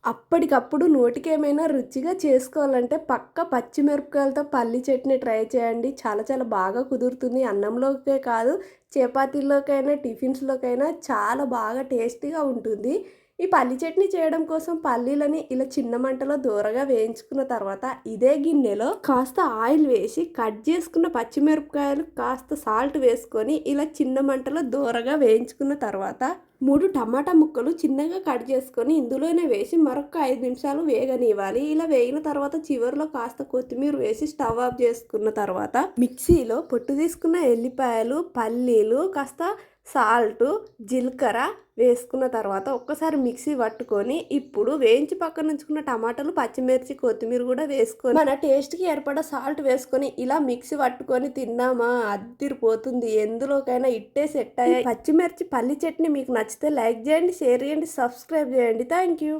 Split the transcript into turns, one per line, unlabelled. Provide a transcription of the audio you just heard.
అప్పటికప్పుడు నోటికేమైనా రుచిగా చేసుకోవాలంటే పక్కా పచ్చిమిరపకాయలతో పల్లి చట్నీ ట్రై చేయండి. చాలా చాలా బాగా కుదురుతుంది. అన్నంలోకే కాదు, చపాతీల్లోకైనా, టిఫిన్స్‌లోకైనా చాలా బాగా టేస్టీగా ఉంటుంది. ఈ పల్లి చట్నీ చేయడం కోసం పల్లీలని ఇలా చిన్న మంటలో దూరగా వేయించుకున్న తర్వాత, ఇదే గిన్నెలో కాస్త ఆయిల్ వేసి కట్ చేసుకున్న పచ్చిమిరపకాయలు, కాస్త సాల్ట్ వేసుకొని ఇలా చిన్న మంటలో దూరగా వేయించుకున్న తర్వాత 3 టమాటా ముక్కలు చిన్నగా కట్ చేసుకొని ఇందులోనే వేసి మరొక 5 నిమిషాలు వేగనివ్వాలి. ఇలా వేగిన తర్వాత చివరిలో కాస్త కొత్తిమీర వేసి స్టవ్ ఆఫ్ చేసుకున్న తర్వాత మిక్సీలో పొట్టు తీసుకున్న ఎల్లిపాయలు, పల్లీలు, కాస్త సాల్టు, జీలకర్ర వేసుకున్న తర్వాత ఒక్కసారి మిక్సీ పట్టుకొని ఇప్పుడు వేయించి పక్కన ఉంచుకున్న టమాటాలు, పచ్చిమిర్చి, కొత్తిమీర కూడా వేసుకొని మన టేస్ట్‌కి ఏర్పడ సాల్ట్ వేసుకొని ఇలా మిక్సీ పట్టుకొని తిన్నామా అద్దిరిపోతుంది. ఎందులోకైనా ఇట్టే సెట్ అయ్యాయి. పచ్చిమిర్చి పల్లి చట్నీ మీకు నచ్చితే లైక్ చేయండి, షేర్ చేయండి, సబ్స్క్రైబ్ చేయండి. Thank you.